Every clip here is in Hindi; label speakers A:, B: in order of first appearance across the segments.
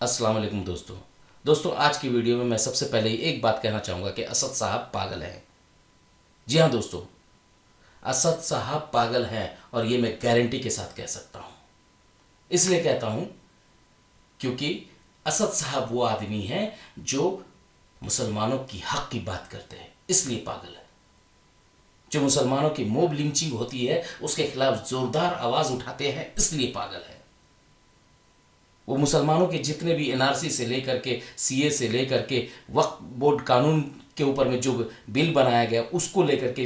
A: अस्सलाम वालेकुम दोस्तों आज की वीडियो में मैं सबसे पहले ही एक बात कहना चाहूँगा कि असद साहब पागल हैं। जी हाँ दोस्तों, असद साहब पागल हैं और ये मैं गारंटी के साथ कह सकता हूँ। इसलिए कहता हूँ क्योंकि असद साहब वो आदमी हैं जो मुसलमानों की हक की बात करते हैं, इसलिए पागल है। जो मुसलमानों की मोब लिंचिंग होती है उसके खिलाफ जोरदार आवाज़ उठाते हैं, इसलिए पागल है। वो मुसलमानों के जितने भी एनआरसी से लेकर के सीए से लेकर के वक्फ बोर्ड कानून के ऊपर में जो बिल बनाया गया उसको लेकर के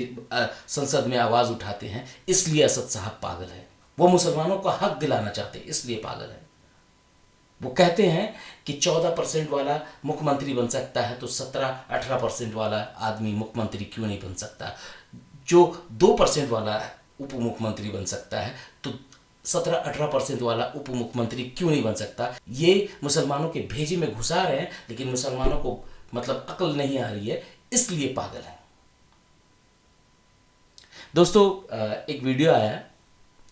A: संसद में आवाज़ उठाते हैं, इसलिए असद साहब पागल है। वो मुसलमानों को हक दिलाना चाहते हैं, इसलिए पागल है। वो कहते हैं कि 14% वाला मुख्यमंत्री बन सकता है तो 17-18% वाला आदमी मुख्यमंत्री क्यों नहीं बन सकता। जो 2% वाला उप मुख्यमंत्री बन सकता है तो 17-18% वाला उप मुख्यमंत्री क्यों नहीं बन सकता। ये मुसलमानों के भेजे में घुसा रहे हैं, लेकिन मुसलमानों को मतलब अकल नहीं आ रही है, इसलिए पागल है। दोस्तों एक वीडियो आया,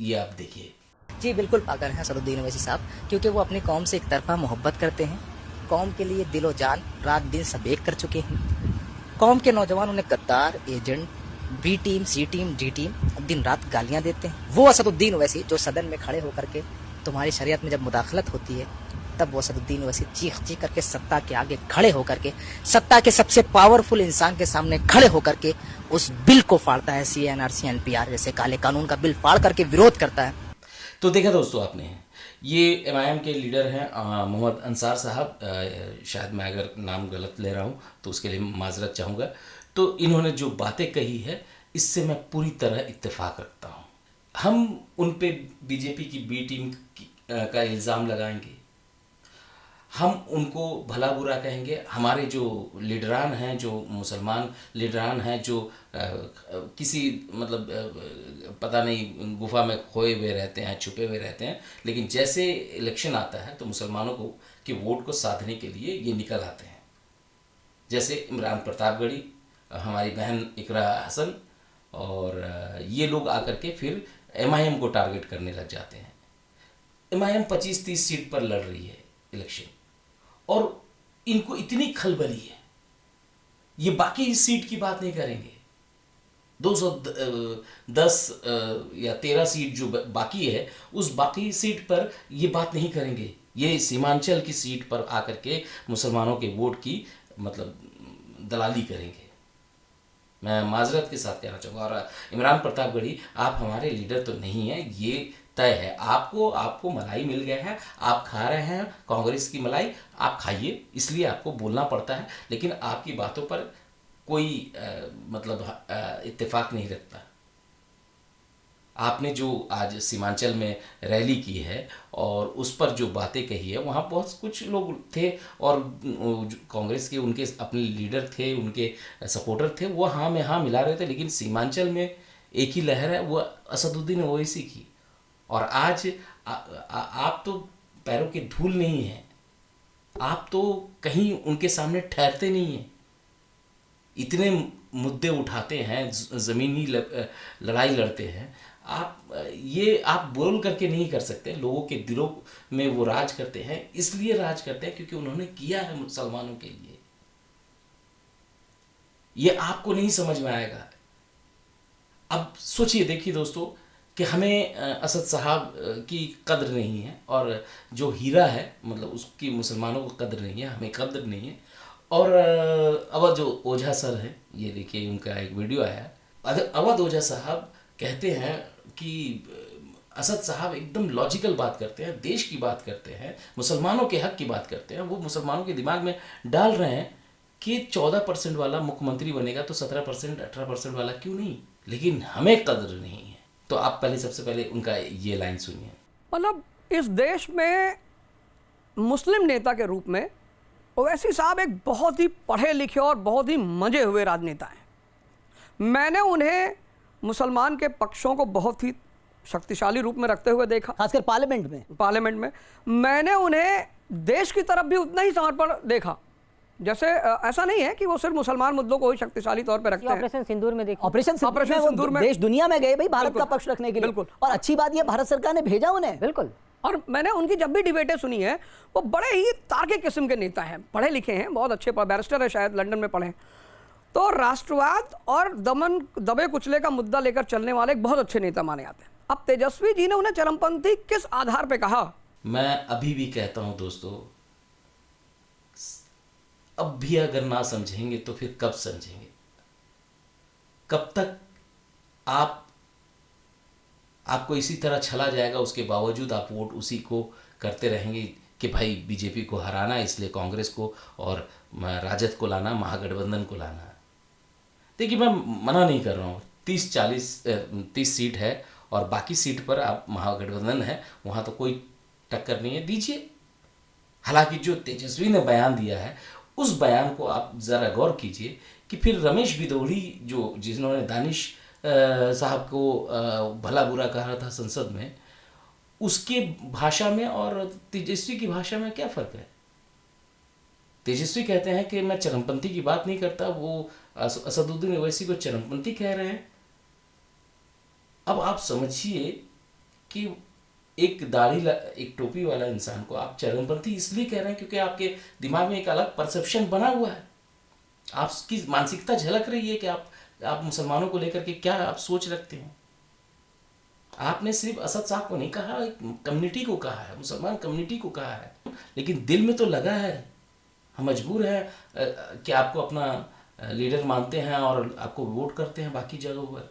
A: ये आप देखिए।
B: जी बिल्कुल पागल हैं असदुद्दीन ओवैसी साहब, क्योंकि वो अपनी कौम से एक तरफा मोहब्बत करते हैं। कौम के लिए दिलो जान रात दिन सब एक कर चुके हैं। कौम के नौजवान उन्हें गद्दार, एजेंट, बी टीम, सी टीम, डी टीम दिन रात गालियां देते हैं। वो असदुद्दीन ओवैसी जो सदन में खड़े होकर के तुम्हारी शरीयत में जब मुदाखलत होती है तब वो असदुद्दीन ओवैसी चीख चीख करके सत्ता के आगे खड़े होकर के, सत्ता के सबसे पावरफुल इंसान के सामने खड़े होकर के उस बिल को फाड़ता है। सीए, एनआरसी, एनपीआर जैसे काले कानून का बिल फाड़ करके विरोध करता है।
A: तो देखा दोस्तों आपने, ये एमआईएम के लीडर हैं मोहम्मद अंसार साहब। शायद मैं अगर नाम गलत ले रहा हूँ तो उसके लिए माजरत चाहूँगा। तो इन्होंने जो बातें कही है इससे मैं पूरी तरह इत्तेफाक रखता हूँ। हम उन पे बीजेपी की बी टीम का इल्ज़ाम लगाएंगे, हम उनको भला बुरा कहेंगे। हमारे जो लीडरान हैं, जो मुसलमान लीडरान हैं, जो किसी मतलब पता नहीं गुफा में खोए हुए रहते हैं, छुपे हुए रहते हैं, लेकिन जैसे इलेक्शन आता है तो मुसलमानों को के वोट को साधने के लिए ये निकल आते हैं। जैसे इमरान प्रतापगढ़ी, हमारी बहन इकरा हसन, और ये लोग आकर के फिर एमआईएम को टारगेट करने लग जाते हैं। एमआईएम 25-30 सीट पर लड़ रही है इलेक्शन और इनको इतनी खलबली है, ये बाकी सीट की बात नहीं करेंगे। 210 या 13 सीट जो बाकी है उस बाकी सीट पर ये बात नहीं करेंगे। ये सीमांचल की सीट पर आकर के मुसलमानों के वोट की मतलब दलाली करेंगे। मैं माजरत के साथ कहना चाहूँगा। और इमरान प्रतापगढ़ी, आप हमारे लीडर तो नहीं हैं, ये तय है। आपको मलाई मिल गया है, आप खा रहे हैं कांग्रेस की मलाई, आप खाइए, इसलिए आपको बोलना पड़ता है। लेकिन आपकी बातों पर कोई मतलब इत्तेफाक नहीं रखता। आपने जो आज सीमांचल में रैली की है और उस पर जो बातें कही है, वहाँ बहुत कुछ लोग थे और कांग्रेस के उनके अपने लीडर थे, उनके सपोर्टर थे, वो हाँ में हाँ मिला रहे थे। लेकिन सीमांचल में एक ही लहर है, वो असदुद्दीन ओवैसी की। और आज आप तो पैरों की धूल नहीं हैं, आप तो कहीं उनके सामने ठहरते नहीं हैं। इतने मुद्दे उठाते हैं, ज़मीनी लड़ाई लड़ते हैं। आप बोल करके नहीं कर सकते। लोगों के दिलों में वो राज करते हैं, इसलिए राज करते हैं क्योंकि उन्होंने किया है मुसलमानों के लिए। ये आपको नहीं समझ में आएगा। अब सोचिए, देखिए दोस्तों, कि हमें असद साहब की कद्र नहीं है और जो हीरा है मतलब उसकी मुसलमानों को कद्र नहीं है, हमें कद्र नहीं है। और अवध जो ओझा सर है, ये देखिए उनका एक वीडियो आया है। अवध ओझा साहब कहते हैं कि असद साहब एकदम लॉजिकल बात करते हैं, देश की बात करते हैं, मुसलमानों के हक की बात करते हैं। वो मुसलमानों के दिमाग में डाल रहे हैं कि 14% वाला मुख्यमंत्री बनेगा तो 17%, 18% वाला क्यों नहीं। लेकिन हमें कद्र नहीं है। तो आप सबसे पहले उनका ये लाइन सुनिए।
C: मतलब इस देश में मुस्लिम नेता के रूप में ओवैसी साहब एक बहुत ही पढ़े लिखे और बहुत ही मजे हुए राजनेता हैं। मैंने उन्हें मुसलमान के पक्षों को बहुत ही शक्तिशाली रूप में रखते हुए देखा,
B: खासकर पार्लियामेंट में
C: मैंने उन्हें देश की तरफ भी उतना ही समर्पण देखा। जैसे ऐसा नहीं है कि वो सिर्फ मुसलमान मुद्दों को ही शक्तिशाली तौर पे रखते हैं।
D: ऑपरेशन सिंदूर में देखिए,
B: ऑपरेशन सिंदूर में देश दुनिया में गए भाई भारत का पक्ष रखने के लिए।
C: बिल्कुल।
B: और अच्छी बात ये भारत सरकार ने भेजा उन्हें।
D: बिल्कुल।
C: और मैंने उनकी जब भी डिबेटें सुनी है, वो बड़े ही तार्किक किस्म के नेता हैं, पढ़े लिखे हैं, बहुत अच्छे बैरिस्टर है, शायद लंदन में पढ़े हैं। तो राष्ट्रवाद और दबे कुचले का मुद्दा लेकर चलने वाले एक बहुत अच्छे नेता माने जाते हैं। अब तेजस्वी जी ने उन्हें चरमपंथी किस आधार पे कहा?
A: मैं अभी भी कहता हूं दोस्तों, अब भी अगर ना समझेंगे तो फिर कब समझेंगे? कब तक आपको इसी तरह छला जाएगा, उसके बावजूद आप वोट उसी को करते रहेंगे कि भाई बीजेपी को हराना है, इसलिए कांग्रेस को और राजद को लाना, महागठबंधन को लाना है। देखिए, मैं मना नहीं कर रहा हूँ, 30 सीट है और बाकी सीट पर आप महागठबंधन है, वहाँ तो कोई टक्कर नहीं है, दीजिए। हालांकि जो तेजस्वी ने बयान दिया है, उस बयान को आप ज़रा गौर कीजिए कि फिर रमेश भिदौड़ी जिन्होंने दानिश साहब को भला बुरा कहा था संसद में, उसके भाषा में और तेजस्वी की भाषा में क्या फ़र्क है? तेजस्वी कहते हैं कि मैं चरमपंथी की बात नहीं करता, वो असदुद्दीन ओवैसी को चरमपंथी कह रहे हैं। अब आप समझिए कि एक टोपी वाला इंसान को आप चरमपंथी इसलिए कह रहे हैं क्योंकि आपके दिमाग में एक अलग परसेप्शन बना हुआ है, आपकी मानसिकता झलक रही है कि आप मुसलमानों को लेकर के क्या आप सोच रखते हैं। आपने सिर्फ असद साहब को नहीं कहा, कम्युनिटी को कहा है, मुसलमान कम्युनिटी को कहा है, लेकिन दिल में तो लगा है। हम मजबूर हैं कि आपको अपना लीडर मानते हैं और आपको वोट करते हैं बाकी जगहों पर,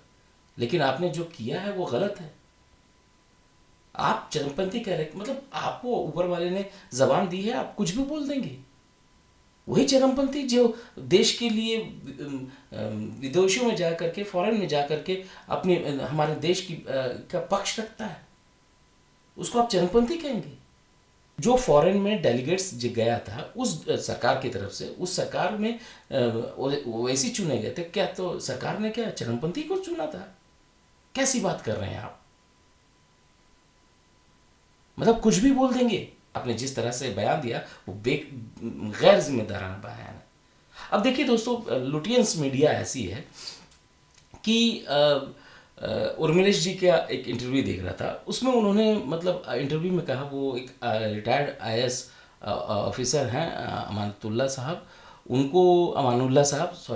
A: लेकिन आपने जो किया है वो गलत है। आप चरमपंथी कह रहे, मतलब आपको ऊपर वाले ने जबान दी है, आप कुछ भी बोल देंगे। वही चरमपंथी जो देश के लिए विदेशों में जा करके, फॉरेन में जा करके अपने हमारे देश की का पक्ष रखता है, उसको आप चरमपंथी कहेंगे? जो फॉरेन में डेलीगेट्स जो गया था उस सरकार की तरफ से, उस सरकार में वैसे चुने गए थे क्या? तो सरकार ने क्या चरमपंथी को चुना था? कैसी बात कर रहे हैं आप? मतलब कुछ भी बोल देंगे। आपने जिस तरह से बयान दिया वो गैर जिम्मेदाराना बयान है। अब देखिए दोस्तों, लुटियंस मीडिया ऐसी है कि उर्मिलेश जी का एक इंटरव्यू देख रहा था, उसमें उन्होंने मतलब इंटरव्यू में कहा, वो एक रिटायर्ड IAS ऑफिसर हैं अमानुल्लाह साहब,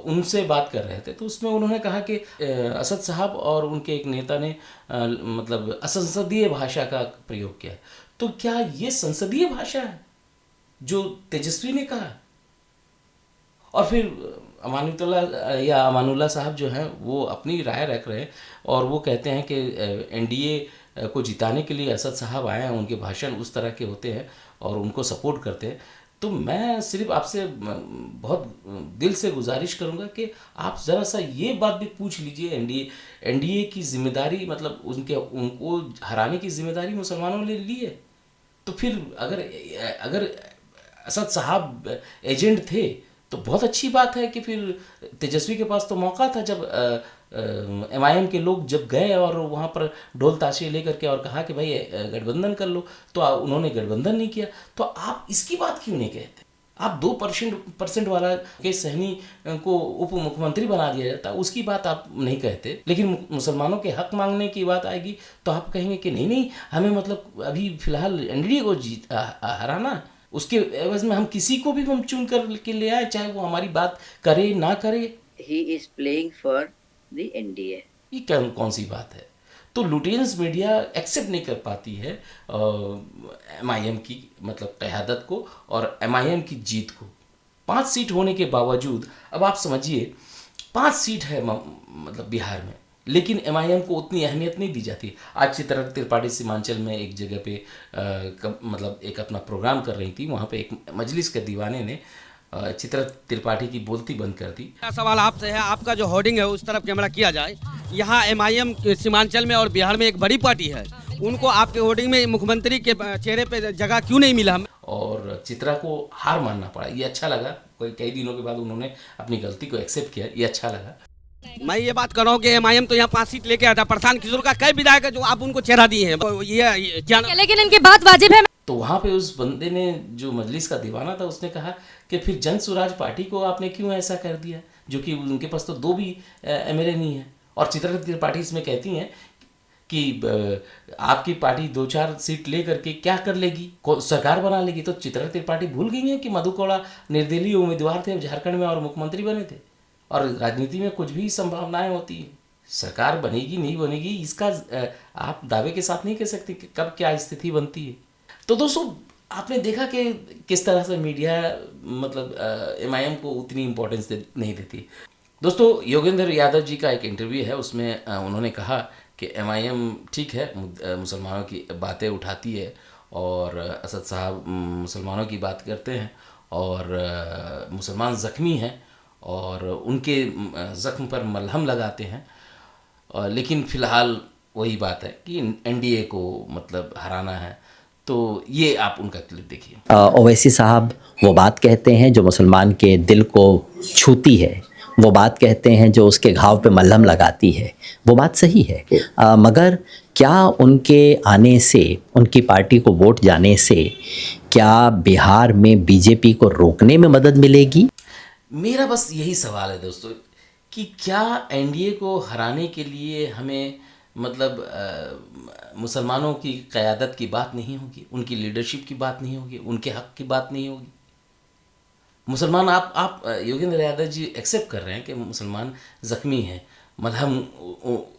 A: उनसे बात कर रहे थे, तो उसमें उन्होंने कहा कि असद साहब और उनके एक नेता ने मतलब असंसदीय भाषा का प्रयोग किया। तो क्या ये संसदीय भाषा है जो तेजस्वी ने कहा? और फिर अमानुल्लाह साहब जो हैं वो अपनी राय रख रहे हैं और वो कहते हैं कि NDA को जिताने के लिए असद साहब आए हैं, उनके भाषण उस तरह के होते हैं और उनको सपोर्ट करते हैं। तो मैं सिर्फ आपसे बहुत दिल से गुजारिश करूंगा कि आप ज़रा सा ये बात भी पूछ लीजिए, NDA की जिम्मेदारी, मतलब उनको हराने की जिम्मेदारी मुसलमानों ने ली है। तो फिर अगर असद साहब एजेंट थे तो बहुत अच्छी बात है कि फिर तेजस्वी के पास तो मौका था, जब MIM के लोग जब गए और वहाँ पर ढोल ताशे लेकर के और कहा कि भाई गठबंधन कर लो, तो उन्होंने गठबंधन नहीं किया। तो आप इसकी बात क्यों नहीं कहते? आप 2% वाला के सहनी को उप मुख्यमंत्री बना दिया जाता, उसकी बात आप नहीं कहते, लेकिन मुसलमानों के हक मांगने की बात आएगी तो आप कहेंगे कि नहीं हमें मतलब अभी फिलहाल NDA को हराना है, उसके एवज में हम किसी को भी हम चुन कर के ले आए, चाहे वो हमारी बात करे ना करे।
D: He is playing for the NDA.
A: ये कौन सी बात है? तो लुटियंस मीडिया एक्सेप्ट नहीं कर पाती है MIM की मतलब क़यादत को और MIM की जीत को। 5 सीट होने के बावजूद, अब आप समझिए 5 सीट है मतलब बिहार में, लेकिन MIM को उतनी अहमियत नहीं दी जाती। आज चित्रक त्रिपाठी सीमांचल में एक जगह पे मतलब एक अपना प्रोग्राम कर रही थी, वहाँ पे एक मजलिस के दीवाने ने चित्रक त्रिपाठी की बोलती बंद कर दी।
E: सवाल आपसे है, आपका जो होर्डिंग है उस तरफ कैमरा किया जाए। यहाँ MIM सीमांचल में और बिहार में एक बड़ी पार्टी है, उनको आपके होर्डिंग में मुख्यमंत्री के चेहरे पे जगह क्यों नहीं मिला?
A: और चित्रा को हार मानना पड़ा, ये अच्छा लगा। कई दिनों के बाद उन्होंने अपनी गलती को एक्सेप्ट किया, ये अच्छा लगा।
E: मैं ये बात कर रहा हूँ कि MIM तो यहाँ 5 सीट लेके आया था, प्रशांत किशोर का कई विधायक है जो आप उनको चेहरा दिए हैं, ये क्या?
F: लेकिन इनकी बात वाजिब है।
A: तो वहाँ पे उस बंदे ने, जो मजलिस का दीवाना था, उसने कहा कि फिर जन स्वराज पार्टी को आपने क्यों ऐसा कर दिया, जो कि उनके पास तो 2 भी MLA नहीं है। और चित्रक त्रिपाठी इसमें कहती हैं कि आपकी पार्टी 2-4 सीट ले करके क्या कर लेगी, सरकार बना लेगी। तो चित्रा त्रिपाठी भूल गई हैं कि मधु कोड़ा निर्दलीय उम्मीदवार थे झारखंड में और मुख्यमंत्री बने थे। और राजनीति में कुछ भी संभावनाएं होती हैं, सरकार बनेगी नहीं बनेगी इसका आप दावे के साथ नहीं कह सकते कि कब क्या स्थिति बनती है। तो दोस्तों आपने देखा कि किस तरह से मीडिया मतलब MIM को उतनी इम्पोर्टेंस नहीं देती। दोस्तों योगेंद्र यादव जी का एक इंटरव्यू है, उसमें उन्होंने कहा कि MIM ठीक है मुसलमानों की बातें उठाती है और असद साहब मुसलमानों की बात करते हैं और मुसलमान ज़ख्मी हैं और उनके ज़ख्म पर मलहम लगाते हैं, लेकिन फ़िलहाल वही बात है कि NDA को मतलब हराना है। तो ये आप उनका क्लिप देखिए।
F: ओवैसी साहब वो बात कहते हैं जो मुसलमान के दिल को छूती है, वो बात कहते हैं जो उसके घाव पे मलहम लगाती है, वो बात सही है। मगर क्या उनके आने से, उनकी पार्टी को वोट जाने से क्या बिहार में बीजेपी को रोकने में मदद मिलेगी?
A: मेरा बस यही सवाल है दोस्तों कि क्या NDA को हराने के लिए हमें मतलब मुसलमानों की क़यादत की बात नहीं होगी, उनकी लीडरशिप की बात नहीं होगी, उनके हक़ की बात नहीं होगी। मुसलमान आप योगेंद्र यादव जी एक्सेप्ट कर रहे हैं कि मुसलमान ज़ख्मी हैं, मलहम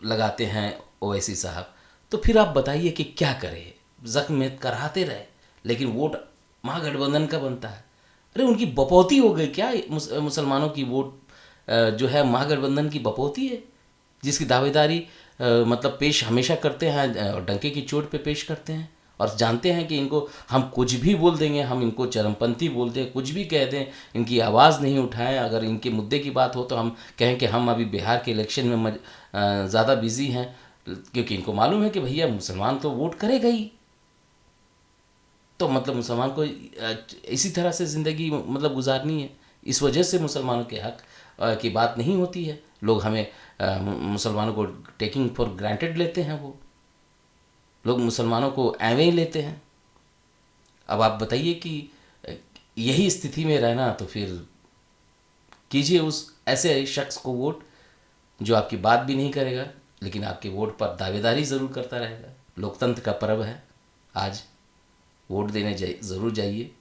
A: लगाते हैं ओवैसी साहब, तो फिर आप बताइए कि क्या करें? ज़ख्म में कराते रहे लेकिन वोट महागठबंधन का बनता है। अरे उनकी बपौती हो गई क्या? मुसलमानों की वोट जो है महागठबंधन की बपौती है, जिसकी दावेदारी मतलब पेश हमेशा करते हैं और डंके की चोट पे पेश करते हैं और जानते हैं कि इनको हम कुछ भी बोल देंगे, हम इनको चरमपंथी बोल दें, कुछ भी कह दें, इनकी आवाज़ नहीं उठाएं। अगर इनके मुद्दे की बात हो तो हम कहें कि हम अभी बिहार के इलेक्शन में ज़्यादा बिजी हैं, क्योंकि इनको मालूम है कि भैया मुसलमान तो वोट करेगा ही। तो मतलब मुसलमान को इसी तरह से ज़िंदगी मतलब गुजारनी है। इस वजह से मुसलमानों के हक़ की बात नहीं होती है। लोग हमें मुसलमानों को टेकिंग फॉर ग्रांटेड लेते हैं, वो लोग मुसलमानों को एवं ही लेते हैं। अब आप बताइए कि यही स्थिति में रहना, तो फिर कीजिए उस ऐसे शख्स को वोट जो आपकी बात भी नहीं करेगा लेकिन आपके वोट पर दावेदारी ज़रूर करता रहेगा। लोकतंत्र का पर्व है आज, वोट देने ज़रूर जाइए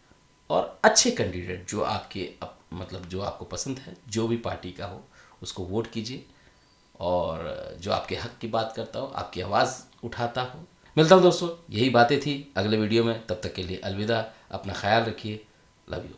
A: और अच्छे कैंडिडेट जो आपके मतलब जो आपको पसंद है, जो भी पार्टी का हो, उसको वोट कीजिए और जो आपके हक़ की बात करता हो, आपकी आवाज़ उठाता हो। मिलता हूँ दोस्तों, यही बातें थी अगले वीडियो में। तब तक के लिए अलविदा, अपना ख्याल रखिए, लव यू।